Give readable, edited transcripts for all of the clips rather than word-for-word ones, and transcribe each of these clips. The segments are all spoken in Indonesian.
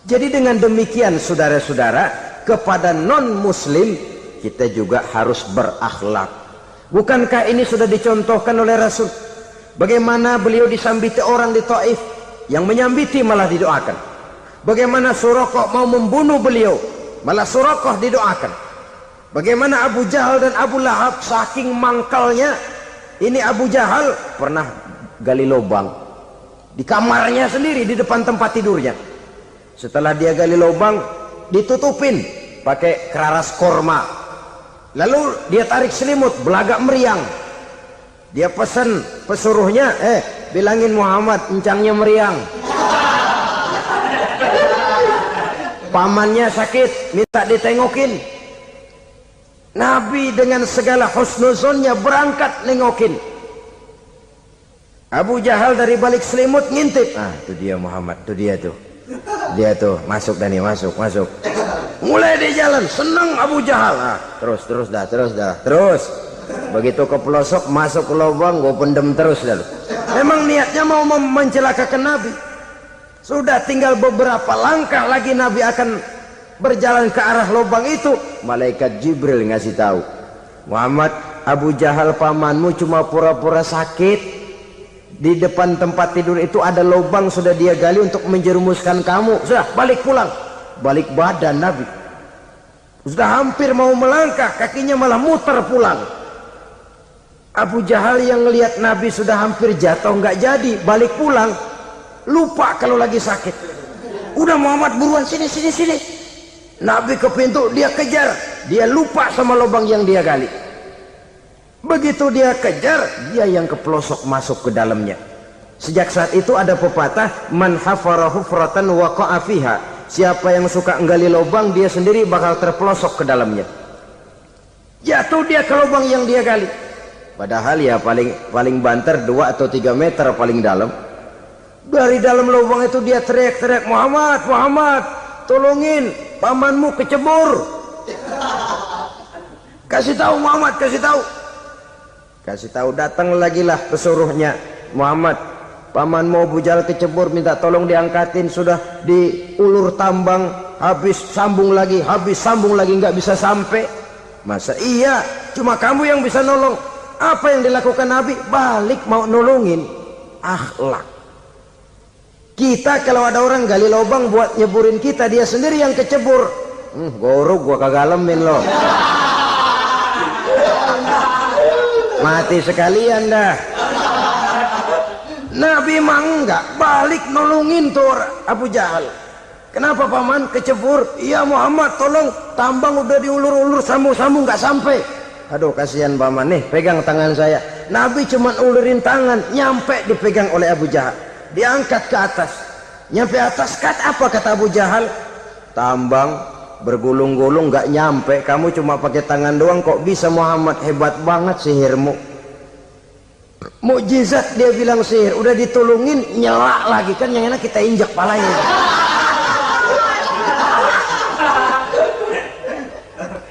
Jadi dengan demikian saudara-saudara, kepada non muslim kita juga harus berakhlak. Bukankah ini sudah dicontohkan oleh Rasul? Bagaimana beliau disambiti orang di Taif, yang menyambiti malah didoakan. Bagaimana Suraqah mau membunuh beliau, malah Suraqah didoakan. Bagaimana Abu Jahal dan Abu Lahab saking mangkalnya. Ini Abu Jahal pernah gali lubang di kamarnya sendiri, di depan tempat tidurnya. Setelah dia gali lubang, ditutupin pakai keraras korma. Lalu dia tarik selimut, belagak meriang. Dia pesan pesuruhnya, bilangin Muhammad encangnya meriang. Pamannya sakit, minta ditengokin. Nabi dengan segala husnuzonnya berangkat nengokin. Abu Jahal dari balik selimut ngintip. Itu dia Muhammad, itu dia tuh. Dia tuh, masuk Dani, masuk. Mulai dia jalan, senang Abu Jahal. Terus. Begitu ke pelosok, masuk ke lubang, gue pendem terus lalu. Memang niatnya mau mencelakakan Nabi. Sudah tinggal beberapa langkah lagi Nabi akan berjalan ke arah lubang itu. Malaikat Jibril ngasih tahu, Muhammad, Abu Jahal pamanmu cuma pura-pura sakit. Di depan tempat tidur itu ada lubang sudah dia gali untuk menjerumuskan kamu. Sudah, balik pulang. Balik badan Nabi. Sudah hampir mau melangkah, kakinya malah muter pulang. Abu Jahal yang ngelihat Nabi sudah hampir jatuh nggak jadi, balik pulang. Lupa kalau lagi sakit. Udah Muhammad buruan sini. Nabi ke pintu, dia kejar. Dia lupa sama lubang yang dia gali. Begitu dia kejar, dia yang ke pelosok masuk ke dalamnya. Sejak saat itu ada pepatah, man hafara hufratan waqa'a fiha. Siapa yang suka nggali lubang, dia sendiri bakal terpelosok ke dalamnya. Jatuh dia ke lubang yang dia gali. Padahal ya paling banter 2 atau 3 meter paling dalam. Dari dalam lubang itu dia teriak-teriak, Muhammad, tolongin, pamanmu kecebur. Kasih tahu Muhammad, kasih tahu. Datang lagi lah pesuruhnya, Muhammad, pamanmu Abu Jahal kecebur, minta tolong diangkatin. Sudah diulur tambang, habis sambung lagi, nggak bisa sampai. Masa iya cuma kamu yang bisa nolong? Apa yang dilakukan Nabi? Balik mau nolongin. Akhlak. Kita kalau ada orang gali lubang buat nyeburin kita, dia sendiri yang kecebur. Gorok gua kagak alemin loh. Mati sekalian dah. Nabi mah enggak, balik nolongin tuh Abu Jahal. Kenapa paman kecebur? Iya Muhammad, tolong, tambang udah diulur-ulur, sambung-sambung nggak sampai. Aduh kasihan paman, nih pegang tangan saya. Nabi cuma ulurin tangan, nyampe dipegang oleh Abu Jahal. Diangkat ke atas. Nyampe atas, apa kata Abu Jahal? Tambang bergulung-gulung nggak nyampe, kamu cuma pakai tangan doang kok bisa Muhammad, hebat banget sihirmu. Mukjizat dia bilang sihir, udah ditolongin nyelak lagi, kan yang enak kita injak palanya.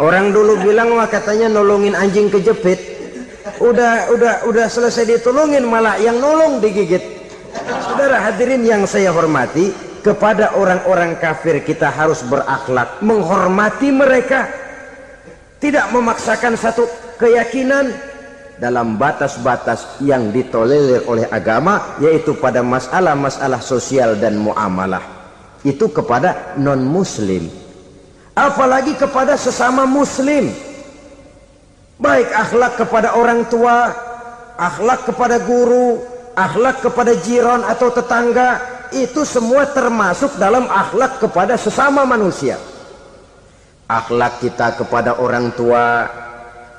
Orang dulu bilang mah katanya nolongin anjing kejepit, udah selesai ditolongin malah yang nolong digigit. Saudara hadirin yang saya hormati, kepada orang-orang kafir kita harus berakhlak, menghormati mereka, tidak memaksakan satu keyakinan dalam batas-batas yang ditolerir oleh agama, yaitu pada masalah-masalah sosial dan muamalah. Itu kepada non-muslim, apalagi kepada sesama muslim. Baik akhlak kepada orang tua, akhlak kepada guru, akhlak kepada jiran atau tetangga, itu semua termasuk dalam akhlak kepada sesama manusia. Akhlak kita kepada orang tua,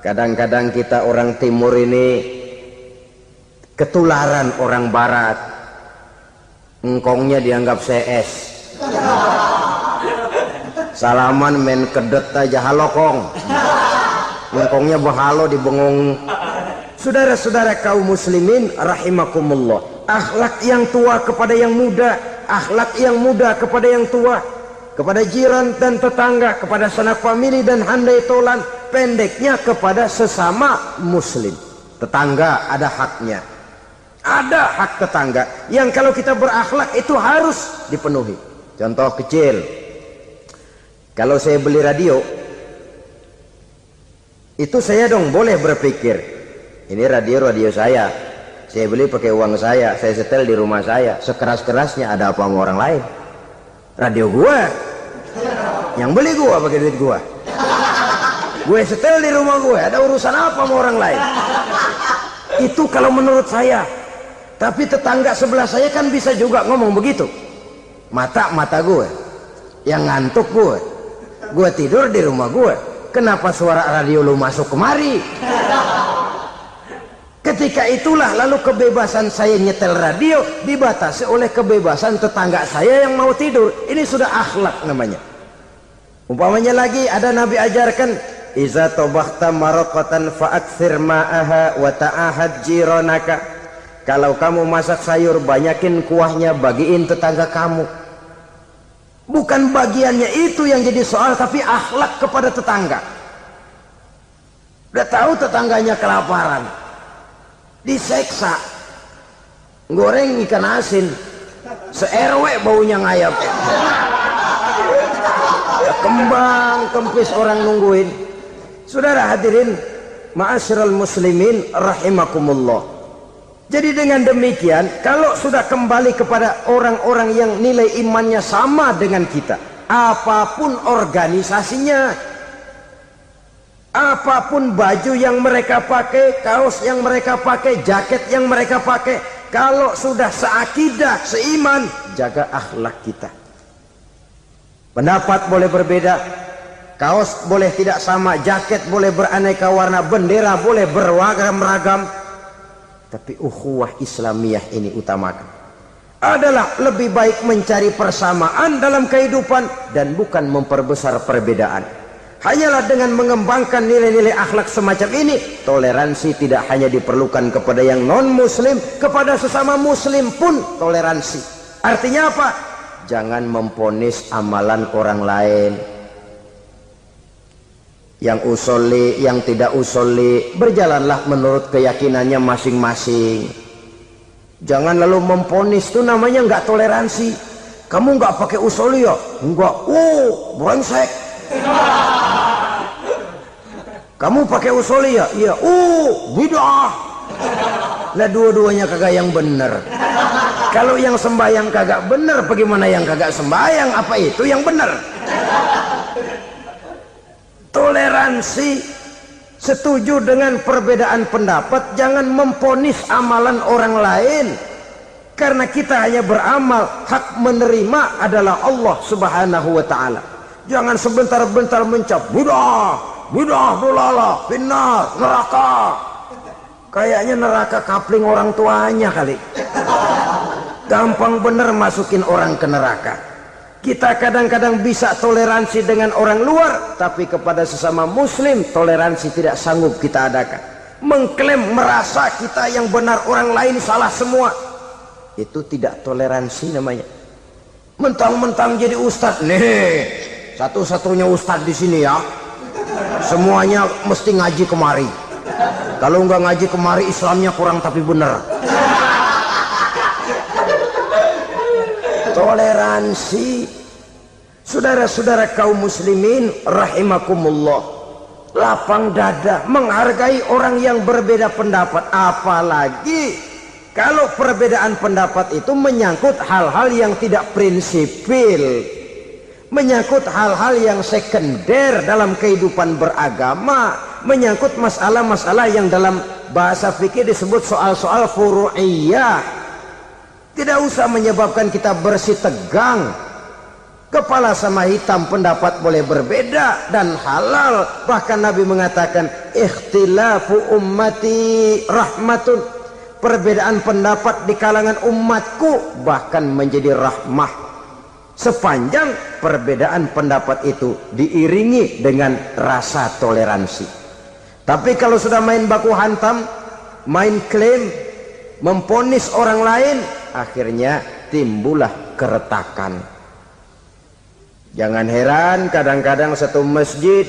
kadang-kadang kita orang timur ini ketularan orang barat. Engkongnya dianggap CS, salaman main kedet aja, halo kong. Engkongnya bahalo dibengong. Saudara-saudara kaum muslimin rahimakumullah, akhlak yang tua kepada yang muda, akhlak yang muda kepada yang tua, kepada jiran dan tetangga, kepada sanak famili dan handai tolan, pendeknya kepada sesama muslim. Tetangga ada haknya, ada hak tetangga yang kalau kita berakhlak itu harus dipenuhi. Contoh kecil, kalau saya beli radio, itu saya dong boleh berpikir, ini radio saya beli pakai uang saya setel di rumah saya, sekeras-kerasnya ada apa sama orang lain? Radio gua, yang beli gua pakai duit gua, gue setel di rumah gue, ada urusan apa sama orang lain? Itu kalau menurut saya. Tapi tetangga sebelah saya kan bisa juga ngomong begitu. Mata gue yang ngantuk, gue tidur di rumah gue, kenapa suara radio lu masuk kemari? Ketika itulah lalu kebebasan saya nyetel radio dibatasi oleh kebebasan tetangga saya yang mau tidur. Ini sudah akhlak namanya. Umpamanya lagi ada Nabi ajarkan, iza tobakhta maraqatan fa'akthir ma'aha wa ta'ahad jiranaka. Kalau kamu masak sayur, banyakin kuahnya, bagiin tetangga kamu. Bukan bagiannya itu yang jadi soal, tapi akhlak kepada tetangga. Udah tahu tetangganya kelaparan, diseksa, goreng ikan asin, se-RW baunya ngayap, kembang kempis orang nungguin. Saudara hadirin ma'asyiral muslimin rahimakumullah. Jadi dengan demikian, kalau sudah kembali kepada orang-orang yang nilai imannya sama dengan kita, apapun organisasinya, apapun baju yang mereka pakai, kaos yang mereka pakai, jaket yang mereka pakai, kalau sudah seakidah, seiman, jaga akhlak kita. Pendapat boleh berbeda, kaos boleh tidak sama, jaket boleh beraneka warna, bendera boleh beragam-ragam, tapi ukhuwah Islamiyah ini utamakan. Adalah lebih baik mencari persamaan dalam kehidupan dan bukan memperbesar perbedaan. Hanyalah dengan mengembangkan nilai-nilai akhlak semacam ini, toleransi tidak hanya diperlukan kepada yang non-muslim, kepada sesama muslim pun toleransi. Artinya apa? Jangan memponis amalan orang lain. Yang usolli, yang tidak usolli, berjalanlah menurut keyakinannya masing-masing. Jangan lalu memponis, itu namanya nggak toleransi. Kamu nggak pakai usolli ya? Enggak. Brengsek. Kamu pakai usolli ya? Iya. Bid'ah. Nah, dua-duanya kagak yang bener. Kalau yang sembahyang kagak bener, bagaimana yang kagak sembahyang? Apa itu yang bener? Toleransi, setuju dengan perbedaan pendapat, jangan memponis amalan orang lain. Karena kita hanya beramal, hak menerima adalah Allah subhanahu wa ta'ala. Jangan sebentar-bentar mencap, bid'ah dolalah, finnar, neraka. Kayaknya neraka kapling orang tuanya kali. Gampang bener masukin orang ke neraka. Kita kadang-kadang bisa toleransi dengan orang luar, tapi kepada sesama muslim toleransi tidak sanggup kita adakan. Mengklaim merasa kita yang benar, orang lain salah semua, itu tidak toleransi namanya. Mentang-mentang jadi ustadz, nih satu-satunya ustadz di sini ya, semuanya mesti ngaji kemari. Kalau nggak ngaji kemari Islamnya kurang tapi benar. Toleransi. Saudara-saudara kaum muslimin rahimakumullah, lapang dada menghargai orang yang berbeda pendapat, apalagi kalau perbedaan pendapat itu menyangkut hal-hal yang tidak prinsipil, menyangkut hal-hal yang sekunder dalam kehidupan beragama, menyangkut masalah-masalah yang dalam bahasa fikih disebut soal-soal furu'iyah. Tidak usah menyebabkan kita bersih tegang. Kepala sama hitam pendapat boleh berbeda dan halal. Bahkan Nabi mengatakan ikhtilafu ummati rahmatun. Perbedaan pendapat di kalangan umatku bahkan menjadi rahmah, sepanjang perbedaan pendapat itu diiringi dengan rasa toleransi. Tapi kalau sudah main baku hantam, main klaim, memponis orang lain, akhirnya timbullah keretakan. Jangan heran kadang-kadang satu masjid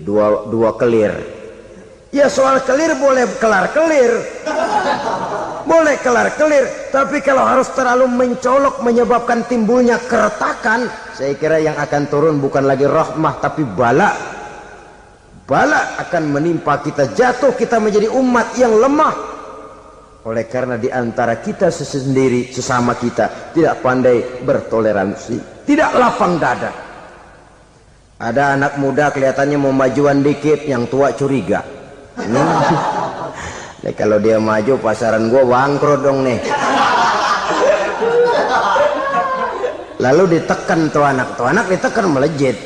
dua kelir. Ya soal kelir boleh kelar-kelir. boleh kelar-kelir, tapi kalau harus terlalu mencolok menyebabkan timbulnya keretakan, saya kira yang akan turun bukan lagi rahmah tapi bala. Bala akan menimpa kita, jatuh kita menjadi umat yang lemah. Oleh karena di antara kita sendiri, sesama kita tidak pandai bertoleransi, tidak lapang dada. Ada anak muda kelihatannya mau majuan dikit, yang tua curiga. Nih, kalau dia maju pasaran gua bangkrut dong nih. Lalu ditekan tuh anak ditekan melejit.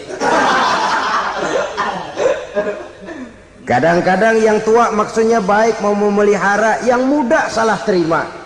Kadang-kadang yang tua maksudnya baik, mau memelihara, yang muda salah terima.